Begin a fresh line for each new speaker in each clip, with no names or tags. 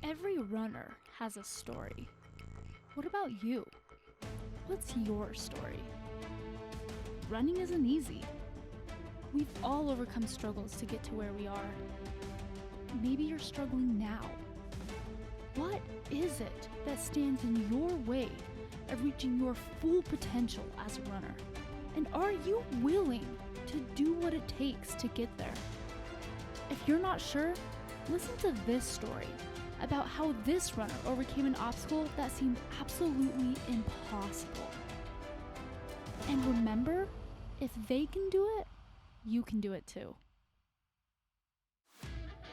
Every runner has a story. What about you? What's your story? Running isn't easy. We've all overcome struggles to get to where we are. Maybe you're struggling now. What is it that stands in your way of reaching your full potential as a runner? And are you willing to do what it takes to get there? If you're not sure, listen to this story about how this runner overcame an obstacle that seemed absolutely impossible. And remember, if they can do it, you can do it too.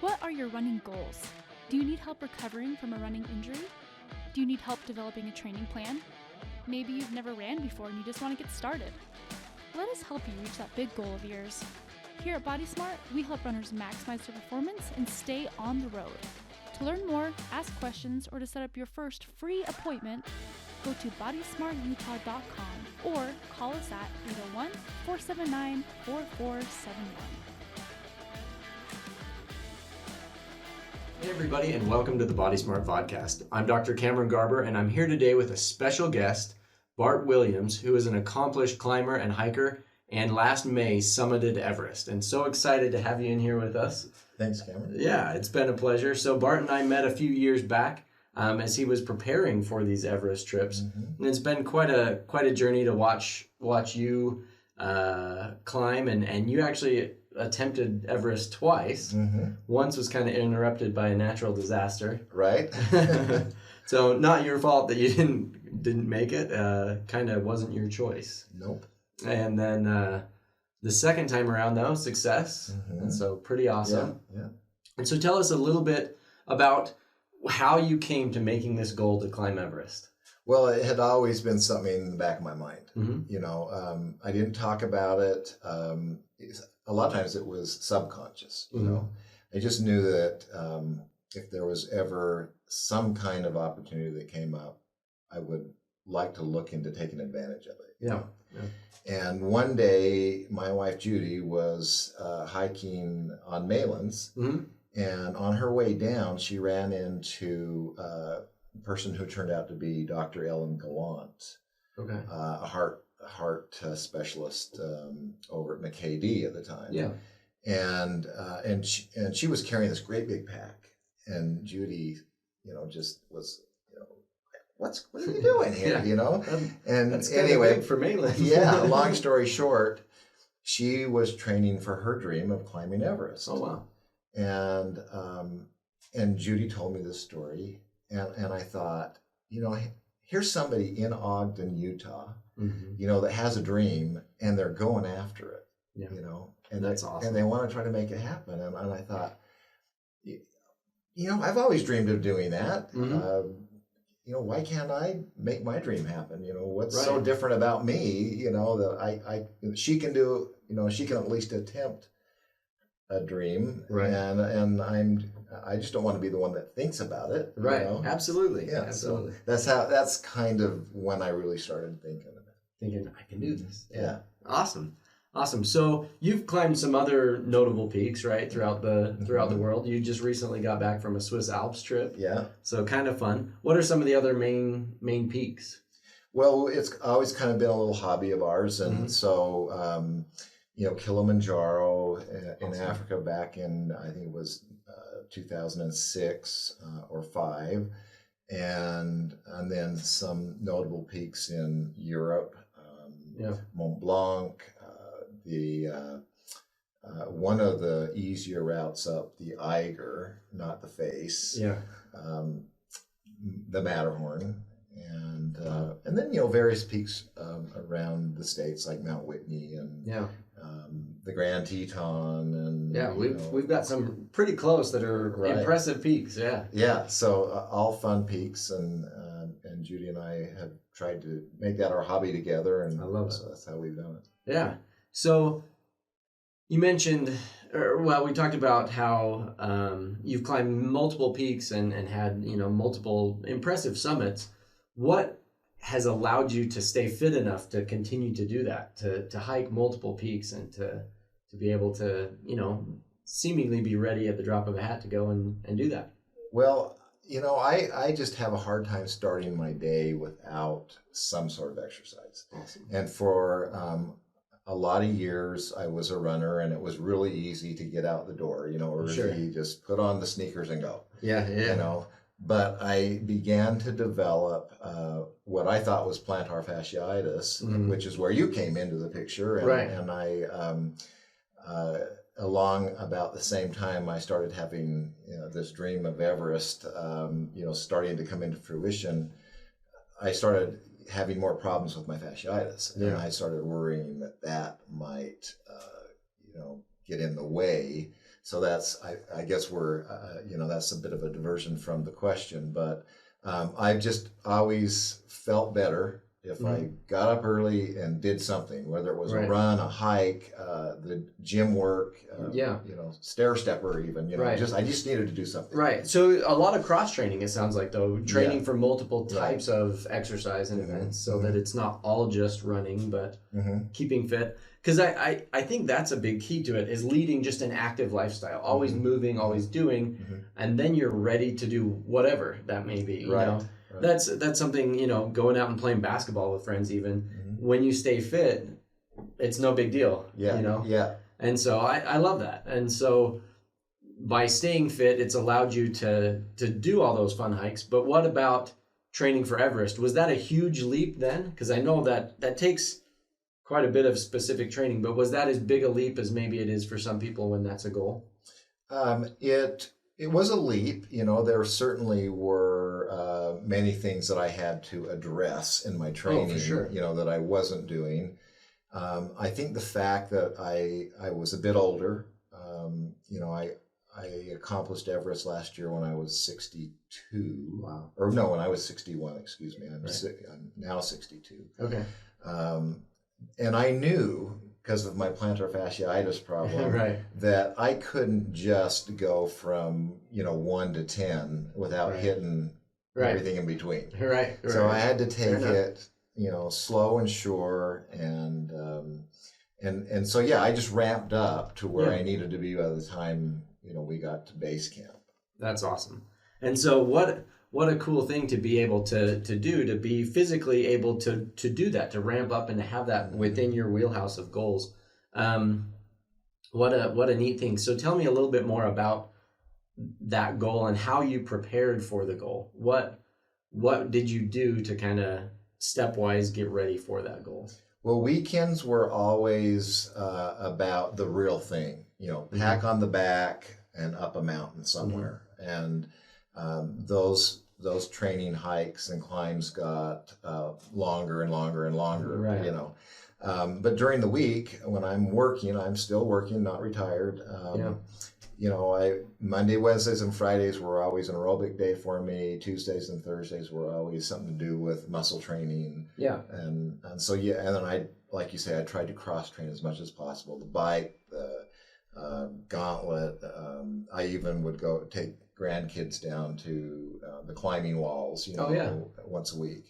What are your running goals? Do you need help recovering from a running injury? Do you need help developing a training plan? Maybe you've never ran before and you just want to get started. Let us help you reach that big goal of yours. Here at Body Smart, we help runners maximize their performance and stay on the road. To learn more, ask questions, or to set up your first free appointment, go to bodysmartutah.com or call us at 801-479-4471.
Hey everybody, and welcome to the Body Smart Podcast. I'm Dr. Cameron Garber, and I'm here today with a special guest, Bart Williams, who is an accomplished climber and hiker, and last May summited Everest. And so excited to have you in here with us.
Thanks, Cameron.
Yeah, it's been a pleasure. So Bart and I met a few years back as he was preparing for these Everest trips, and it's been quite a journey to watch you climb, and you actually attempted Everest twice. Once was kind of interrupted by a natural disaster.
Right.
So not your fault that you didn't make it. Kind of wasn't your choice.
Nope.
And then the second time around, though, success. And so pretty awesome.
Yeah.
And so tell us a little bit about how you came to making this goal to climb Everest.
Well, it had always been something in the back of my mind. You know, I didn't talk about it. A lot of times it was subconscious, you know. I just knew that if there was ever some kind of opportunity that came up, I would like to look into taking advantage of it.
Yeah.
And one day, my wife Judy was hiking on Malins, and on her way down, she ran into a person who turned out to be Dr. Ellen Gallant, a heart specialist over at McKay-D at the time.
Yeah.
And she was carrying this great big pack, and Judy, you know, just was, you know, what are you doing here? You know? And
that's
anyway,
big for Malin.
Yeah. Long story short, she was training for her dream of climbing Everest.
Oh wow.
And Judy told me this story, and I thought, you know, here's somebody in Ogden, Utah, you know, that has a dream, and they're going after it. You know, and
that's awesome.
And they want to try to make it happen. And I thought, you know, I've always dreamed of doing that. You know, why can't I make my dream happen? You know, what's so different about me? You know, that she can do. You know, she can at least attempt a dream, and I just don't want to be the one that thinks about it.
Right.
You know?
Absolutely.
Yeah.
Absolutely.
So that's kind of when I really started thinking of it.
Thinking I can do this.
Yeah.
Awesome. So you've climbed some other notable peaks, right, throughout the world. You just recently got back from a Swiss Alps trip.
Yeah.
So kind of fun. What are some of the other main peaks?
Well, it's always kind of been a little hobby of ours, and so you know, Kilimanjaro in Africa back in, I think it was 2006 or 5, and then some notable peaks in Europe, Mont Blanc. One of the easier routes up the Eiger, not the face, the Matterhorn, and then, you know, various peaks around the States like Mount Whitney and the Grand Teton, and
we've got some pretty close that are impressive peaks.
So all fun peaks, and Judy and I have tried to make that our hobby together, and I love it. So that's how we've done it.
Yeah. So you mentioned, we talked about how you've climbed multiple peaks and had, you know, multiple impressive summits. What has allowed you to stay fit enough to continue to do that, to hike multiple peaks and to be able to, you know, seemingly be ready at the drop of a hat to go and do that?
Well, I just have a hard time starting my day without some sort of exercise.
Awesome.
And for a lot of years, I was a runner, and it was really easy to get out the door, or
Sure.
you just put on the sneakers and go.
Yeah.
But I began to develop what I thought was plantar fasciitis, which is where you came into the picture. And,
Right.
And I, along about the same time, I started having this dream of Everest, starting to come into fruition. I started having more problems with my fasciitis, and I started worrying that might, get in the way. So that's, I guess that's a bit of a diversion from the question, but I've just always felt better if I got up early and did something, whether it was a run, a hike, the gym work, stair stepper even, I just needed to do something.
Right. So a lot of cross training, it sounds like, though, training for multiple types of exercise and events, so that it's not all just running, but keeping fit. Because I think that's a big key to it, is leading just an active lifestyle, always moving, always doing, and then you're ready to do whatever that may be. You know? That's something, going out and playing basketball with friends even, when you stay fit, it's no big deal. And so I love that. And so by staying fit, it's allowed you to do all those fun hikes. But what about training for Everest? Was that a huge leap then? Because I know that takes quite a bit of specific training, but was that as big a leap as maybe it is for some people when that's a goal?
It was a leap. There certainly were many things that I had to address in my training,
for sure.
That I wasn't doing. I think the fact that I was a bit older, I accomplished Everest last year when I was 62.
Wow.
Or no, when I was 61, excuse me. I'm now 62.
Okay.
And I knew, because of my plantar fasciitis problem, that I couldn't just go from 1 to 10 without hitting everything in between. So I had to take it, slow and sure, and so I just ramped up to where I needed to be by the time we got to base camp.
That's awesome. And so what a cool thing to be able to do, to be physically able to do that, to ramp up and to have that within your wheelhouse of goals. What a neat thing. So tell me a little bit more about that goal and how you prepared for the goal. What did you do to kind of stepwise get ready for that goal?
Well, weekends were always about the real thing, pack on the back and up a mountain somewhere. And those training hikes and climbs got longer and longer and longer, but during the week when I'm working, I'm still working, not retired. Monday, Wednesdays, and Fridays were always an aerobic day for me. Tuesdays and Thursdays were always something to do with muscle training. And so, and then I, like you say, I tried to cross train as much as possible. The bike, the gauntlet. I even would go take grandkids down to the climbing walls, once a week.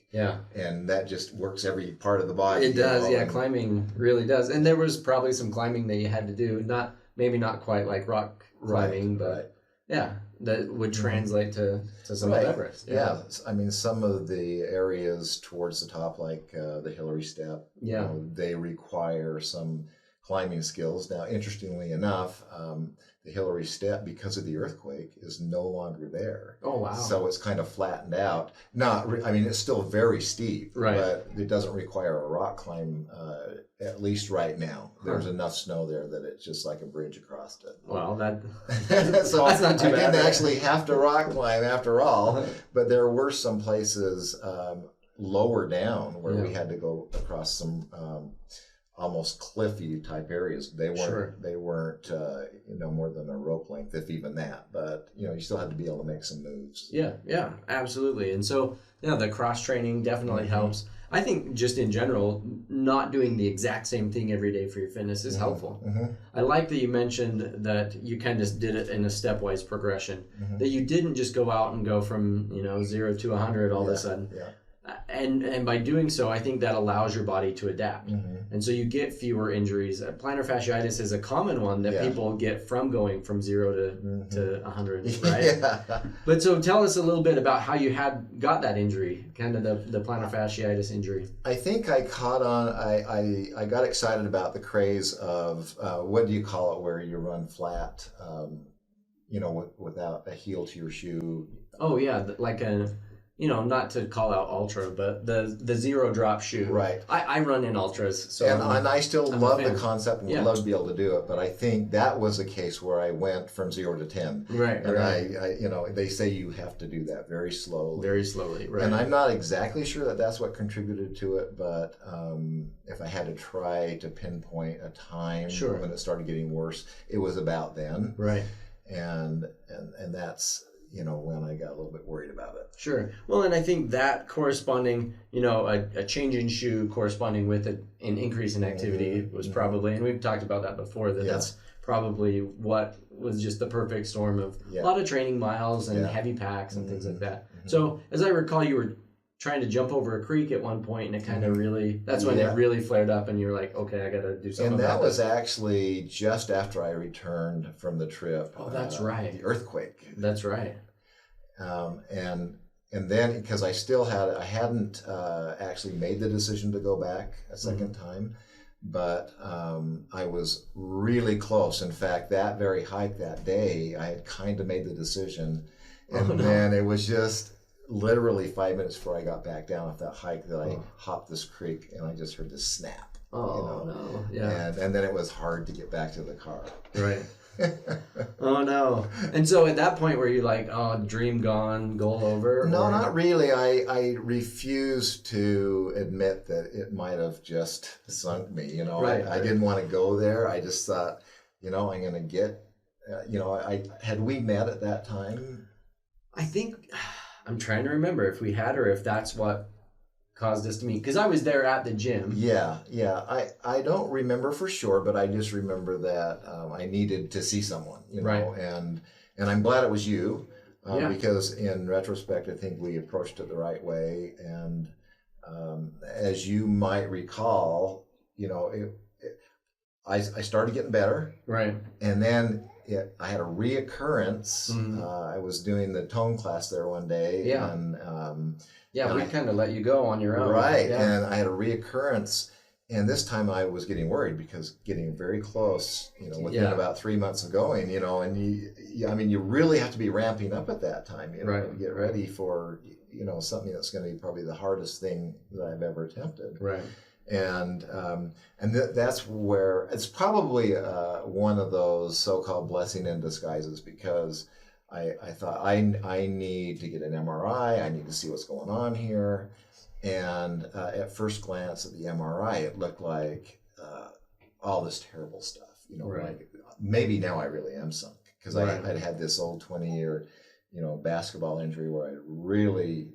And that just works every part of the body.
It does, climbing really does. And there was probably some climbing that you had to do, maybe not quite like rock climbing, but that would translate to some of Everest.
I mean, some of the areas towards the top, like the Hillary Step, they require some climbing skills. Now, interestingly enough, the Hillary Step, because of the earthquake, is no longer there.
Oh, wow.
So it's kind of flattened out. It's still very steep, but it doesn't require a rock climb, at least right now. There's enough snow there that it's just like a bridge across it.
Well,
so
that's not too bad.
I didn't actually have to rock climb after all, but there were some places lower down where we had to go across some almost cliffy type areas. They weren't more than a rope length, if even that, but you still had to be able to make some moves.
Yeah, absolutely. And so the cross training definitely helps. I think just in general, not doing the exact same thing every day for your fitness is helpful. I like that you mentioned that you kind of did it in a stepwise progression, that you didn't just go out and go from 0 to 100 all of a sudden. And by doing so, I think that allows your body to adapt. And so you get fewer injuries. Plantar fasciitis is a common one that people get from going from 0 to 100, right?
Yeah.
But so tell us a little bit about how you got that injury, kind of the plantar fasciitis injury.
I think I caught on, I got excited about the craze of, what do you call it, where you run flat, without a heel to your shoe.
Oh, yeah, like not to call out ultra, but the zero drop shoe.
Right.
I run in ultras. So
and I still love the
fan.
concept and would love to be able to do it, but I think that was a case where I went from 0 to 10.
Right.
And
right.
they say you have to do that very slowly.
Very slowly, right.
And I'm not exactly sure that that's what contributed to it, but if I had to try to pinpoint a time when it started getting worse, it was about then.
Right.
And that's when I got a little bit worried about it.
Sure. Well, and I think that corresponding, a change in shoe corresponding with an increase in activity was probably, and we've talked about that before, that's probably what was just the perfect storm of a lot of training miles and heavy packs and things like that. So as I recall, you were trying to jump over a creek at one point, and it kind of really, that's when it really flared up, and you were like, okay, I got to do something
about
that.
And that was actually just after I returned from the trip.
Oh, that's right.
The earthquake.
That's right.
And then, because I hadn't actually made the decision to go back a second time, but I was really close. In fact, that very hike that day, I had kind of made the decision, and then it was just literally 5 minutes before I got back down off that hike that I hopped this creek, and I just heard this snap.
No. Yeah.
And then it was hard to get back to the car.
Right. Oh no. And so at that point were you like, oh, dream gone, goal over?
No, not really. I refuse to admit that it might have just sunk me.
Right.
I didn't want to go there. I just thought, I'm going to get, had we met at that time?
I think, I'm trying to remember if we had or if that's what caused us to meet, because I was there at the gym.
Yeah. I don't remember for sure, but I just remember that I needed to see someone, and I'm glad it was you, because in retrospect, I think we approached it the right way. And as you might recall, I started getting better,
right,
and then I had a reoccurrence. I was doing the tone class there one day, and
we kind of let you go on your own.
Right, and I had a reoccurrence, and this time I was getting worried because getting very close, within about 3 months of going, and you really have to be ramping up at that time, to get ready for, something that's going to be probably the hardest thing that I've ever attempted.
Right.
And that's where it's probably one of those so-called blessing in disguises, because I thought I need to get an MRI. I need to see what's going on here. And at first glance at the MRI, it looked like all this terrible stuff. Like maybe now I really am sunk, because I'd had this old 20-year, basketball injury where I really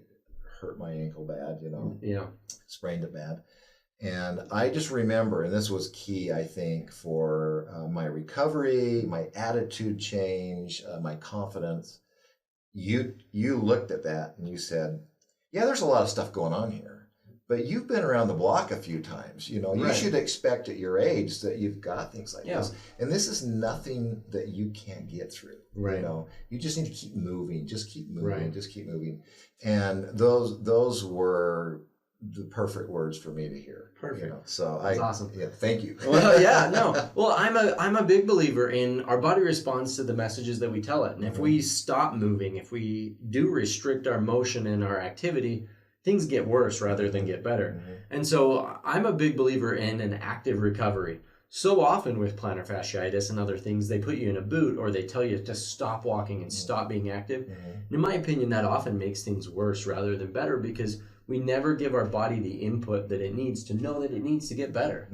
hurt my ankle bad. Sprained it bad. And I just remember, and this was key, I think, for my recovery, my attitude change, my confidence. You looked at that and you said, yeah, there's a lot of stuff going on here, but you've been around the block a few times. You should expect at your age that you've got things like this. And this is nothing that you can't get through. Right. You just need to keep moving, just keep moving, just keep moving. And those were the perfect words for me to hear.
Perfect.
So
that's awesome.
Yeah, thank you.
Well, Well, I'm a big believer in our body responds to the messages that we tell it. And if we stop moving, if we do restrict our motion and our activity, things get worse rather than get better. And so I'm a big believer in an active recovery. So often with plantar fasciitis and other things, they put you in a boot or they tell you to stop walking and stop being active. And in my opinion, that often makes things worse rather than better, because we never give our body the input that it needs to know that it needs to get better.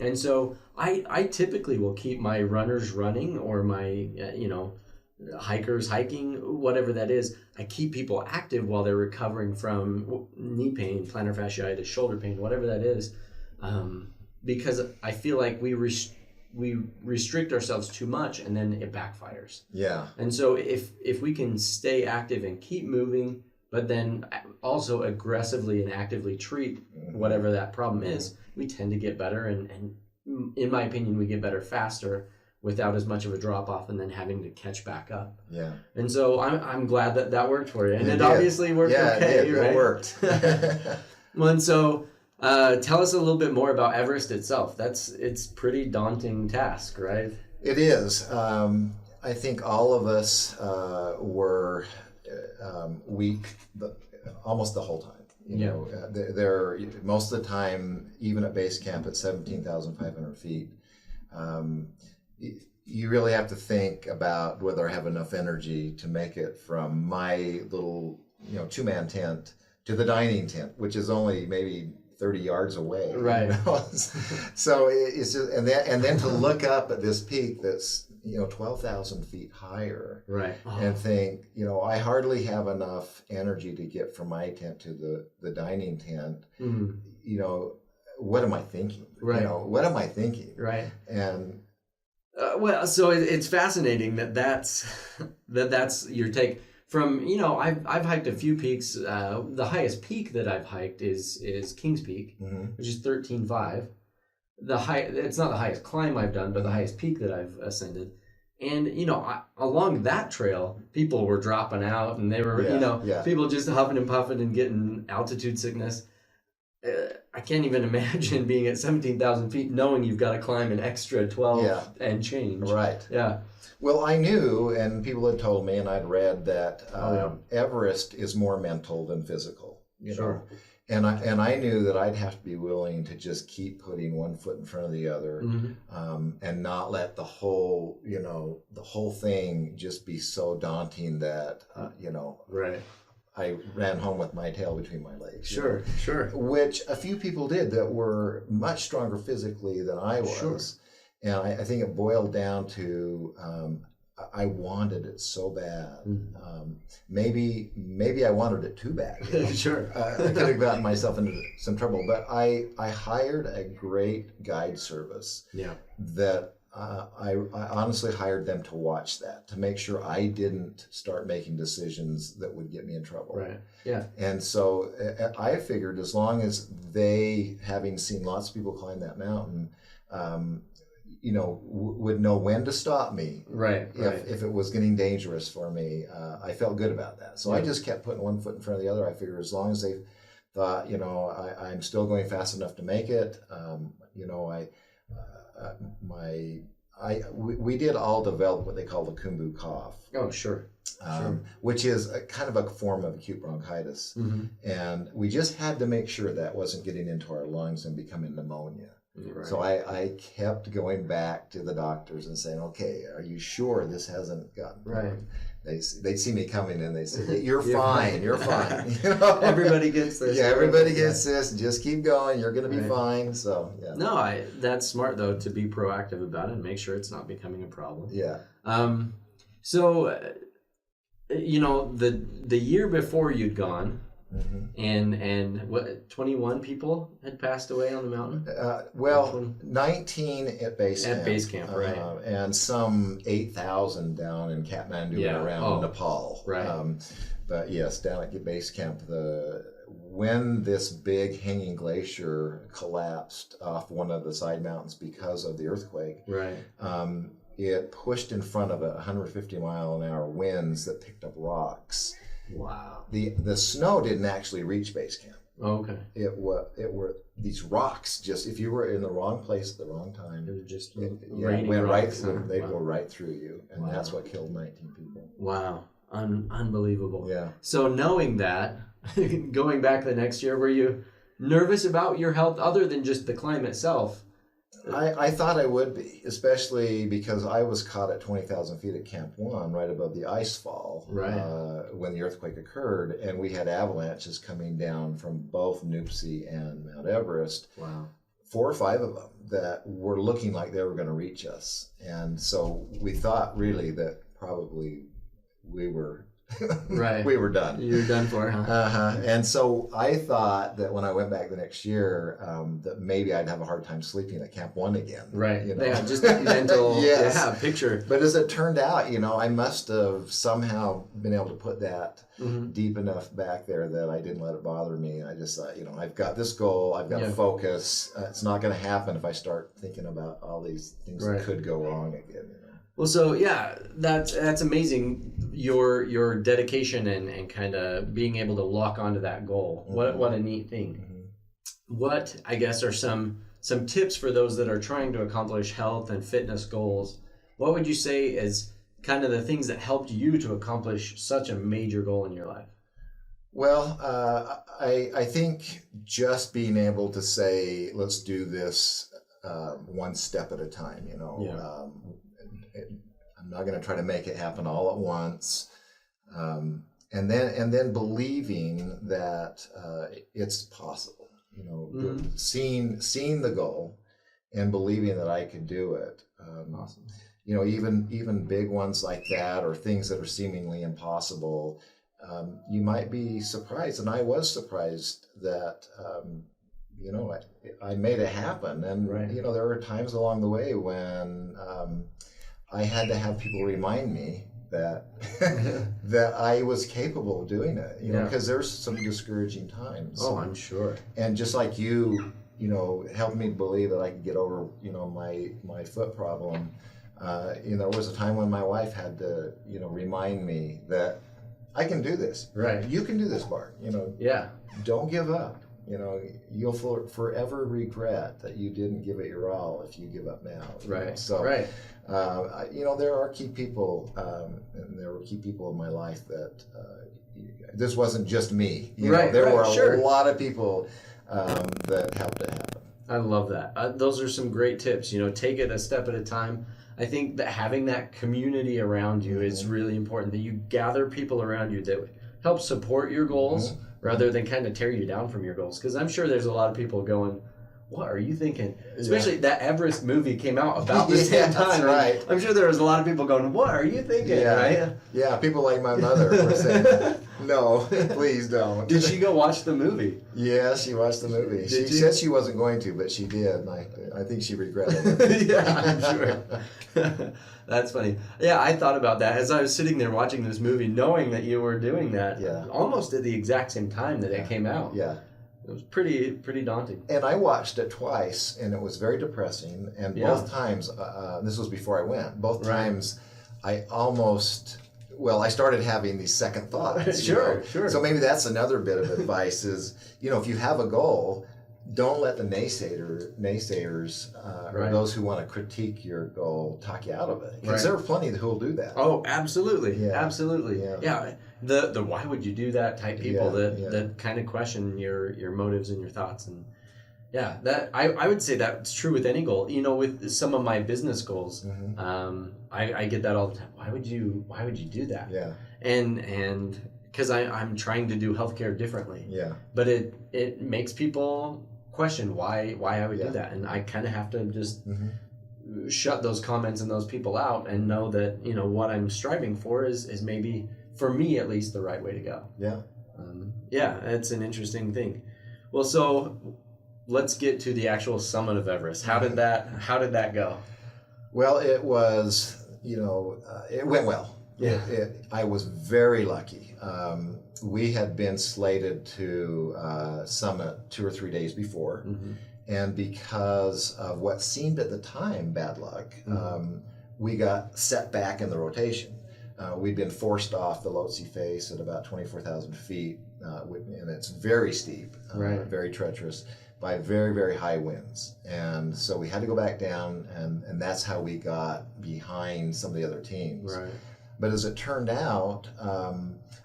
And so I typically will keep my runners running, or my, hikers hiking, whatever that is. I keep people active while they're recovering from knee pain, plantar fasciitis, shoulder pain, whatever that is. Because I feel like we restrict ourselves too much, and then it backfires.
Yeah.
And so if we can stay active and keep moving, but then also aggressively and actively treat whatever that problem is, we tend to get better. And in my opinion, we get better faster without as much of a drop off and then having to catch back up.
Yeah.
And so I'm glad that worked for you. And it obviously worked okay,
it
right?
It worked.
Well, and so tell us a little bit more about Everest itself. It's pretty daunting task, right?
It is. I think all of us were weak almost the whole time. You know, they're most of the time, even at base camp at 17,500 feet, you really have to think about whether I have enough energy to make it from my little, 2-man tent to the dining tent, which is only maybe 30 yards away.
Right.
So it's just, and then to look up at this peak that's 12,000 feet higher,
right,
and think, I hardly have enough energy to get from my tent to the dining tent. What am I thinking?
Right.
What am I thinking?
Right.
And
well, so it's fascinating that's your take. From I've hiked a few peaks. The highest peak that I've hiked is Kings Peak, which is 13,500. It's not the highest climb I've done, but the highest peak that I've ascended. And along that trail, people were dropping out, and they were people just huffing and puffing and getting altitude sickness. I can't even imagine being at 17,000 feet, knowing you've got to climb an extra 12 and change.
Right.
Yeah.
Well, I knew, and people had told me, and I'd read that Everest is more mental than physical.
Sure.
And I knew that I'd have to be willing to just keep putting one foot in front of the other, and not let the whole thing just be so daunting that
Right.
I ran home with my tail between my legs.
Sure.
Which a few people did that were much stronger physically than I was. Sure. And I think it boiled down to I wanted it so bad. Maybe I wanted it too bad.
Sure.
I could have gotten myself into some trouble. But I hired a great guide service. Yeah. That I honestly hired them to watch that, to make sure I didn't start making decisions that would get me in trouble.
Right. Yeah.
And so I figured, as long as they, having seen lots of people climb that mountain, would know when to stop me.
Right.
If it was getting dangerous for me, I felt good about that. So I just kept putting one foot in front of the other. I figured, as long as they thought, I'm still going fast enough to make it. We did all develop what they call the Kumbu cough.
Oh, sure.
Which is a kind of a form of acute bronchitis. And we just had to make sure that wasn't getting into our lungs and becoming pneumonia. Right. So I kept going back to the doctors and saying, okay, are you sure this hasn't gotten
right?
They see me coming and they say, you're fine.
Everybody gets this.
Yeah, everybody gets this. Just keep going. You're going to be fine. So yeah.
No, that's smart though, to be proactive about it and make sure it's not becoming a problem.
Yeah.
So, the year before you'd gone, and what, 21 people had passed away on the mountain?
19 at base camp.
At base camp, right.
And some 8,000 down in Kathmandu and around Nepal.
Right.
But yes, down at base camp, when this big hanging glacier collapsed off one of the side mountains because of the earthquake,
right.
It pushed in front of it 150-mile-an-hour winds that picked up rocks.
Wow.
The snow didn't actually reach base camp.
Oh, okay.
It were these rocks. Just if you were in the wrong place at the wrong time,
it would just
they'd go right through you, and that's what killed 19 people.
Wow, unbelievable.
Yeah.
So knowing that, going back the next year, were you nervous about your health other than just the climb itself?
I thought I would be, especially because I was caught at 20,000 feet at Camp 1, right above the ice fall, when the earthquake occurred, and we had avalanches coming down from both Nuptse and Mount Everest.
Wow.
4 or 5 of them that were looking like they were going to reach us. And so we thought really that probably we were
Right.
We were done.
You're done for, huh?
And so I thought that when I went back the next year, that maybe I'd have a hard time sleeping at Camp 1 again.
Right.
You know?
Yeah, just that mental picture.
But as it turned out, I must have somehow been able to put that deep enough back there that I didn't let it bother me. I just thought, I've got this goal, I've got to focus. It's not going to happen if I start thinking about all these things that could go wrong again.
Well, so that's amazing. Your dedication and kind of being able to lock onto that goal. What a neat thing. What I guess are some tips for those that are trying to accomplish health and fitness goals? What would you say is kind of the things that helped you to accomplish such a major goal in your life?
Well, I think just being able to say, let's do this one step at a time. I'm not going to try to make it happen all at once, and then believing that it's possible. Seeing the goal and believing that I could do it.
Awesome.
Even big ones like that, or things that are seemingly impossible. You might be surprised, and I was surprised that I made it happen. And there were times along the way when I had to have people remind me that that I was capable of doing it. Because there's some discouraging times.
Oh, I'm sure.
And just like you helped me believe that I could get over my foot problem. There was a time when my wife had to remind me that I can do this.
Right.
You can do this, Bart. Don't give up. You'll forever regret that you didn't give it your all if you give up now.
Right.
So, there are key people, and there were key people in my life that this wasn't just me. There were a lot of people that helped it happen.
I love that. Those are some great tips. Take it a step at a time. I think that having that community around you is really important, that you gather people around you that help support your goals rather than kind of tear you down from your goals. Because I'm sure there's a lot of people going, what are you thinking? Especially that Everest movie came out about the same time.
That's right.
I'm sure there was a lot of people going, what are you thinking?
Yeah, people like my mother were saying, no, please don't.
Did she go watch the movie?
Yeah, she watched the movie. She said she wasn't going to, but she did. And I think she regretted it.
Yeah, I'm sure. That's funny. Yeah, I thought about that as I was sitting there watching this movie, knowing that you were doing that almost at the exact same time that it came out.
Yeah.
It was pretty daunting.
And I watched it twice, and it was very depressing. And both times, this was before I went, both times I I started having these second thoughts.
Sure.
So maybe that's another bit of advice is, if you have a goal, don't let the naysayers or those who want to critique your goal talk you out of it. Because there are plenty who will do that.
Oh, absolutely. Absolutely. Yeah. The why would you do that type people that kind of question your motives and your thoughts. And that I would say that's true with any goal. With some of my business goals, I get that all the time. Why would you do that?
Yeah.
And because I'm trying to do healthcare differently. Yeah. But it makes people question why I would do that, and I kind of have to just shut those comments and those people out and know that what I'm striving for is maybe, for me at least, the right way to go. It's an interesting thing. Well, so let's get to the actual summit of Everest. How did that go?
Well, it was it went well. I was very lucky. We had been slated to summit 2 or 3 days before, and because of what seemed at the time bad luck, we got set back in the rotation. We'd been forced off the Lhotse face at about 24,000 feet, and it's very steep, very treacherous, by very, very high winds. And so we had to go back down, and that's how we got behind some of the other teams. Right. But as it turned out,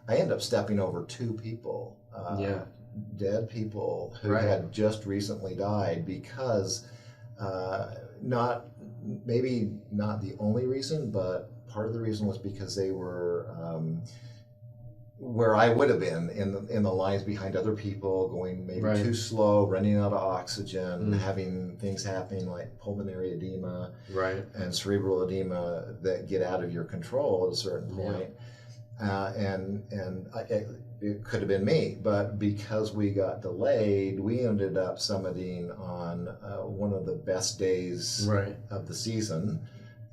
I ended up stepping over 2 people, dead people who had just recently died because, maybe not the only reason, but part of the reason was because they were where I would have been in the lines behind other people, going maybe too slow, running out of oxygen, having things happening like pulmonary edema and cerebral edema that get out of your control at a certain point. it could have been me, but because we got delayed, we ended up summiting on one of the best days of the season,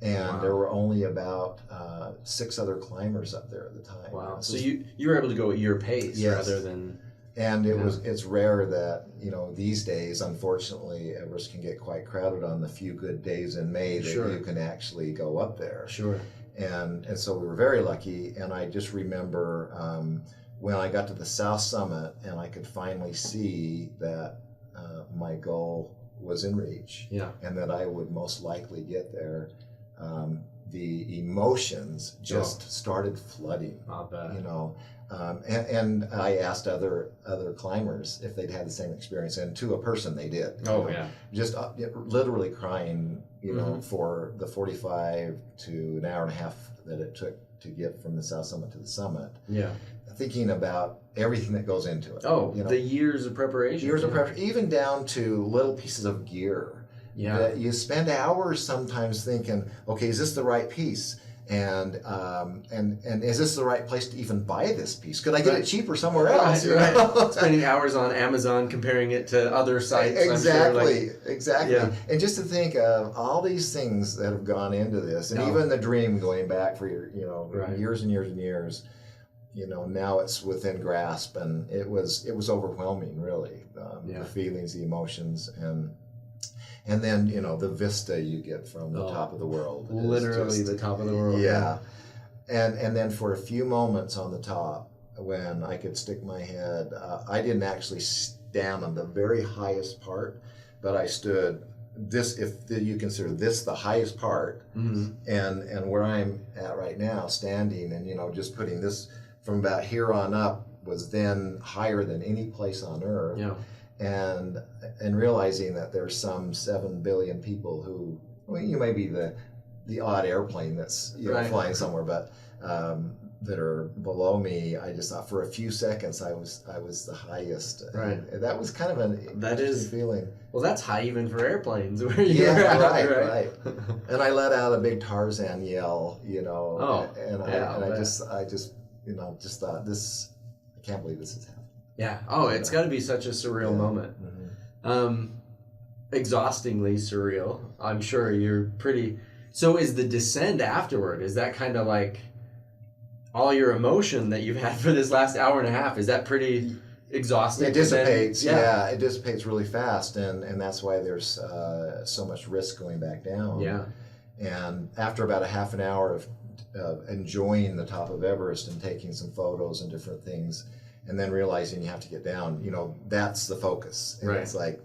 and there were only about 6 other climbers up there at the time.
Wow! So you were able to go at your pace rather than.
And it's rare that, these days, unfortunately, Everest can get quite crowded on the few good days in May that you can actually go up there.
Sure.
And so we were very lucky, and I just remember when I got to the south summit and I could finally see that my goal was in reach, and that I would most likely get there. The emotions just started flooding.
I'll bet.
And I asked other climbers if they'd had the same experience, and to a person they did. Just literally crying, for the 45 to an hour and a half that it took to get from the south summit to the summit.
Yeah.
Thinking about everything that goes into it.
The years of preparation.
Even down to little pieces of gear.
Yeah.
That you spend hours sometimes thinking, okay, is this the right piece? And is this the right place to even buy this piece? Could I get it cheaper somewhere else?
Right. Spending hours on Amazon comparing it to other sites.
Exactly.
Yeah.
And just to think of all these things that have gone into this, and even the dream going back for years and years and years. Now it's within grasp, and it was overwhelming, really. The feelings, the emotions, and then the vista you get from the top of the world.
Literally the top of the world.
Yeah. And then for a few moments on the top, when I could stick my head, I didn't actually stand on the very highest part, but I stood this, if you consider this the highest part, and where I'm at right now, standing, and just putting this from about here on up was then higher than any place on earth.
Yeah.
And realizing that there's some 7 billion people who, you may be the odd airplane that's flying somewhere, but that are below me, I just thought for a few seconds I was the highest.
Right.
And that was kind of an interesting feeling.
Well, that's high even for airplanes. Where
right. And I let out a big Tarzan yell, I just thought I can't believe this is happening.
Yeah. It's got to be such a surreal moment.
Mm-hmm.
Exhaustingly surreal. I'm sure you're pretty. So is the descent afterward? Is that kind of like all your emotion that you've had for this last hour and a half? Is that pretty exhausting?
It dissipates. It dissipates really fast, and that's why there's so much risk going back down.
Yeah.
And after about a half an hour of enjoying the top of Everest and taking some photos and different things, and then realizing you have to get down, that's the focus. And it's like,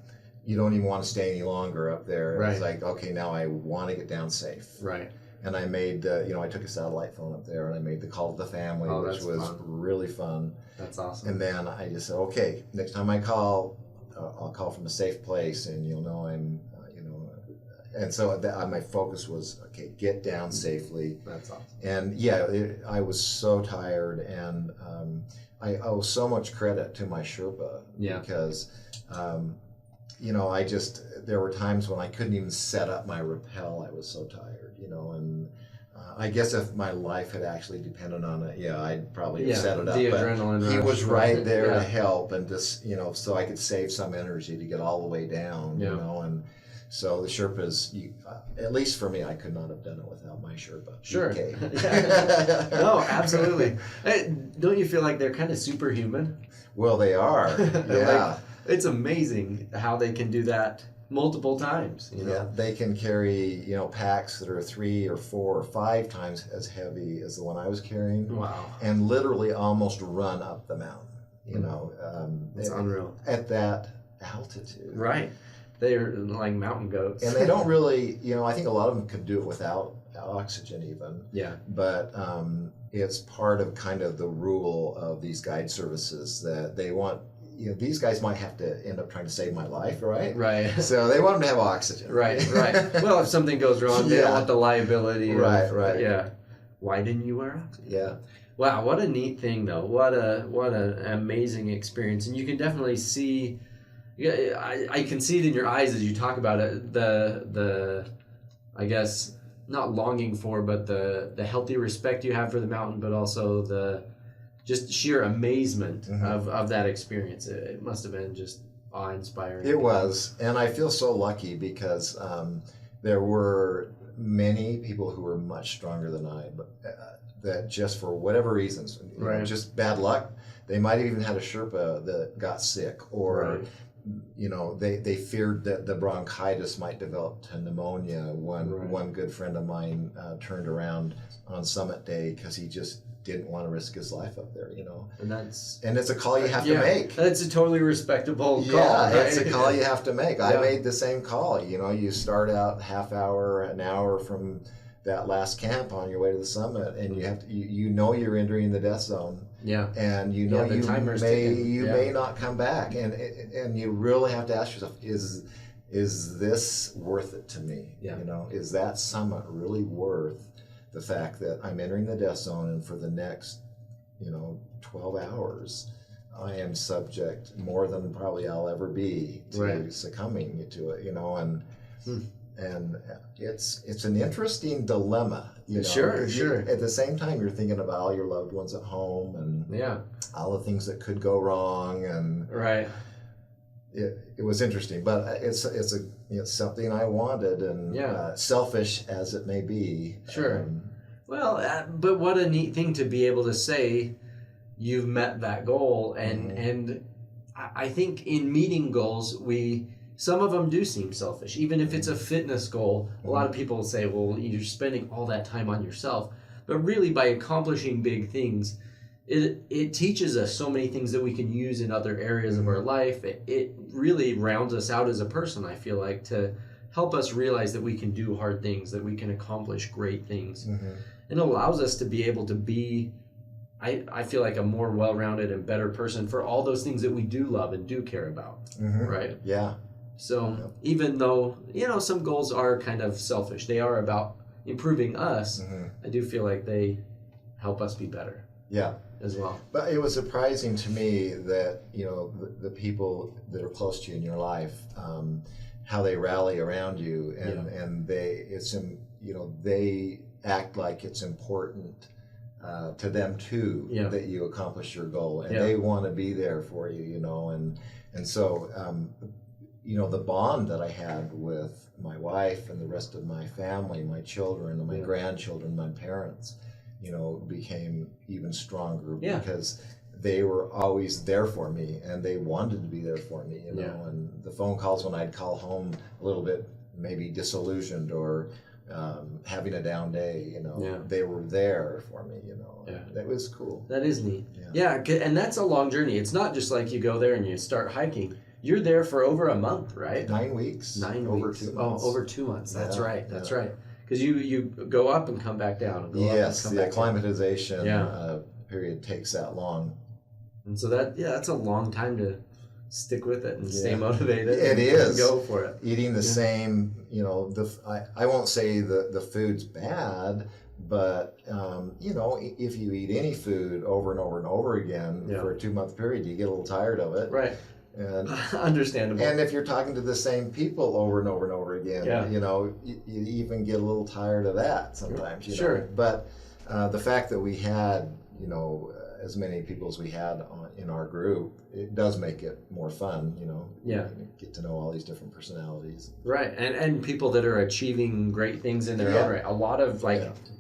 you don't even want to stay any longer up there. It's like, okay, now I want to get down safe.
Right.
And I made, I took a satellite phone up there, and I made the call to the family, which was really fun.
That's awesome.
And then I just said, okay, next time I call, I'll call from a safe place, and you'll know I'm, and so my focus was, okay, get down safely.
That's awesome.
And I was so tired, and I owe so much credit to my Sherpa because, there were times when I couldn't even set up my rappel. I was so tired, and I guess if my life had actually depended on it, I'd probably have set it up.
The
but
adrenaline
he
rush,
was right there to help, and just, so I could save some energy to get all the way down, and so the Sherpas, at least for me, I could not have done it without my Sherpa.
Sure.
Okay.
No, absolutely. Don't you feel like they're kind of superhuman?
Well, they are. Yeah.
It's amazing how they can do that multiple times.
Yeah, they can carry, packs that are 3 or 4 or 5 times as heavy as the one I was carrying.
Wow.
And literally almost run up the mountain,
It's unreal.
At that altitude.
Right. They're like mountain goats.
And they don't really, I think a lot of them could do it without oxygen even.
Yeah.
But it's part of kind of the rule of these guide services that they want, these guys might have to end up trying to save my life, right?
Right.
So they want them to have oxygen.
Right. Well, if something goes wrong, they don't want the liability.
Right.
Yeah. Why didn't you wear oxygen?
Yeah.
Wow, what a neat thing, though. What an amazing experience. And you can definitely see, I can see it in your eyes as you talk about it, the I guess, not longing for, but the healthy respect you have for the mountain, but also the just sheer amazement of that experience. It must have been just awe-inspiring.
It was, and I feel so lucky because there were many people who were much stronger than I, but that just for whatever reasons, just bad luck. They might have even had a Sherpa that got sick, or they feared that the bronchitis might develop to pneumonia. One good friend of mine turned around on summit day because he just didn't want to risk his life up there, and it's a call you have to make.
That's a totally respectable call.
Yeah, it's a call you have to make. I made the same call. You start out half hour, an hour from that last camp on your way to the summit, and you have to, you're entering the death zone.
Yeah.
And you may not come back, and you really have to ask yourself, is this worth it to me?
Yeah.
Is that summit really worth the fact that I'm entering the death zone, and for the next 12 hours I am subject more than probably I'll ever be to succumbing to it, and it's an interesting dilemma,
Sure.
At the same time, you're thinking about all your loved ones at home and all the things that could go wrong, and it was interesting, but it's something I wanted, and selfish as it may be.
Sure. But what a neat thing to be able to say you've met that goal, and I think in meeting goals, some of them do seem selfish. Even if it's a fitness goal, a lot of people say, well, you're spending all that time on yourself. But really, by accomplishing big things, it teaches us so many things that we can use in other areas of our life. It really rounds us out as a person, I feel like, to help us realize that we can do hard things, that we can accomplish great things. It allows us to be able to be, I feel like, a more well-rounded and better person for all those things that we do love and do care about, right?
Yeah.
So even though, some goals are kind of selfish, they are about improving us, I do feel like they help us be better.
Yeah.
As well.
But it was surprising to me that, the people that are close to you in your life, how they rally around you, and they act like it's important to them too, that you accomplish your goal, and they want to be there for you, and so the bond that I had with my wife and the rest of my family, my children and my grandchildren, my parents, became even stronger because they were always there for me, and they wanted to be there for me, and the phone calls when I'd call home a little bit maybe disillusioned or having a down day, they were there for me, That was cool.
That is neat. And that's a long journey. It's not just like you go there and you start hiking. You're there for over a month, right?
9 weeks.
Over
2 months.
Oh, over 2 months. That's right. That's right. Because you go up and come back down. And go up and come
the
back
acclimatization period takes that long.
And so that's a long time to stick with it and stay motivated.
It is.
And go for it.
Eating the same, I won't say the food's bad, but if you eat any food over and over and over again for a 2-month period, you get a little tired of it.
Right.
And
understandable.
And if you're talking to the same people over and over and over again, you even get a little tired of that sometimes.
Sure.
But the fact that we had, as many people as we had in our group, it does make it more fun. You get to know all these different personalities.
Right, and people that are achieving great things in their own right. A lot of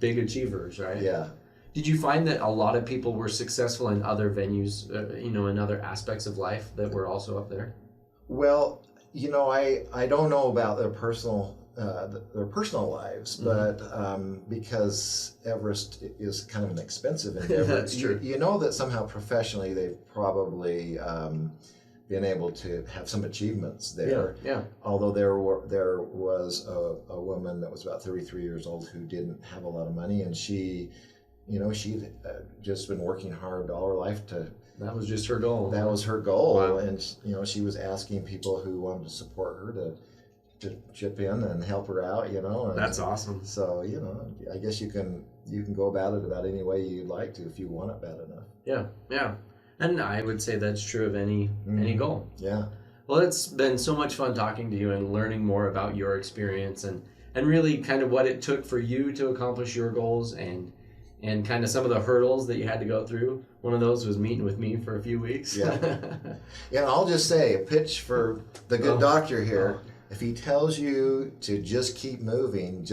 big achievers, right?
Yeah.
Did you find that a lot of people were successful in other venues, in other aspects of life that were also up there?
Well, I don't know about their personal lives, but because Everest is kind of an expensive endeavor,
that's true.
You know that somehow professionally they've probably been able to have some achievements there.
Yeah.
Although there was a woman that was about 33 years old who didn't have a lot of money, and she'd just been working hard all her life to.
That was just her goal.
That was her goal,
wow.
And she was asking people who wanted to support her to chip in and help her out. And
that's awesome.
So I guess you can go about it about any way you'd like to if you want it bad enough.
Yeah, and I would say that's true of any goal.
Yeah.
Well, it's been so much fun talking to you and learning more about your experience and and really kind of what it took for you to accomplish your goals and kind of some of the hurdles that you had to go through. One of those was meeting with me for a few weeks.
Yeah. Yeah, I'll just say a pitch for the good doctor here. If he tells you to just keep moving,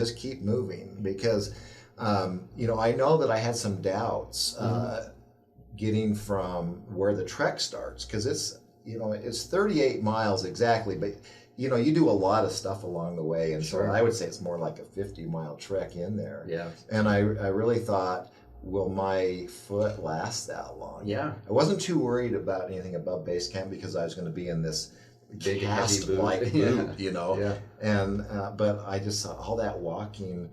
because, I know that I had some doubts getting from where the trek starts, because it's 38 miles exactly, but you do a lot of stuff along the way, and
Sure.
so I would say it's more like a 50-mile trek in there.
Yeah.
And I really thought, will my foot last that long?
Yeah.
I wasn't too worried about anything above base camp because I was going to be in this
Big, heavy boot.
cast-like boot,
Yeah.
And but I just saw all that walking.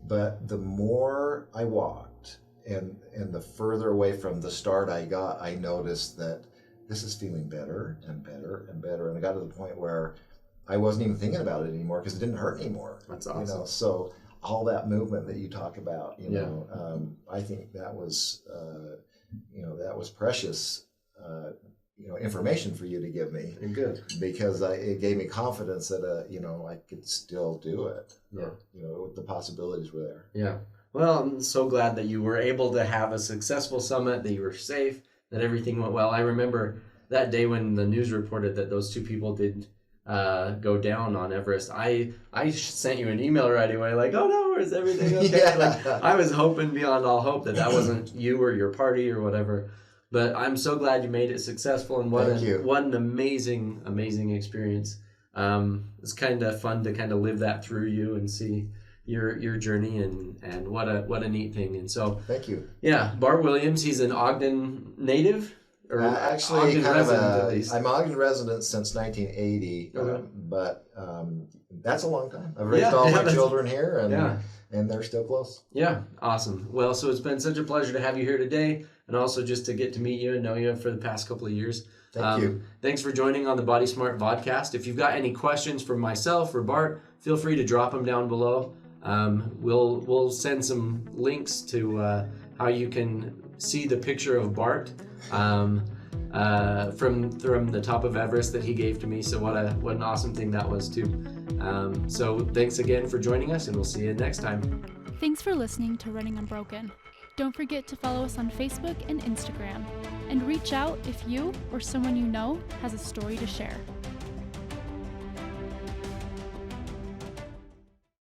But the more I walked, and the further away from the start I got, I noticed that this is feeling better and better and better. And I got to the point where I wasn't even thinking about it anymore because it didn't hurt anymore.
That's awesome.
So all that movement that you talk about,
Yeah.
I think that was, that was precious, information for you to give me.
Good.
Because it gave me confidence that, I could still do it.
Yeah.
The possibilities were there.
Yeah. Well, I'm so glad that you were able to have a successful summit, that you were safe, that everything went well. I remember that day when the news reported that those two people did go down on Everest. I sent you an email right away, like, oh no, is everything okay?
Yeah.
Like, I was hoping beyond all hope that wasn't you or your party or whatever. But I'm so glad you made it successful, and what an amazing experience. It's kind of fun to kind of live that through you and see your journey, and what a neat thing. And so
thank you.
Yeah, Bart Williams, he's an Ogden native, or
actually
Ogden
kind
resident
of
at least.
I'm Ogden resident since 1980,
Okay.
But that's a long time. I've raised all my children here, and they're still close.
Yeah, awesome. Well, so it's been such a pleasure to have you here today, and also just to get to meet you and know you for the past couple of years.
Thank you.
Thanks for joining on the Body Smart Vodcast. If you've got any questions for myself or Bart, feel free to drop them down below. We'll send some links to how you can see the picture of Bart from the top of Everest that he gave to me. So what an awesome thing that was too. So thanks again for joining us, and we'll see you next time.
Thanks for listening to Running Unbroken. Don't forget to follow us on Facebook and Instagram, and reach out if you or someone you know has a story to share.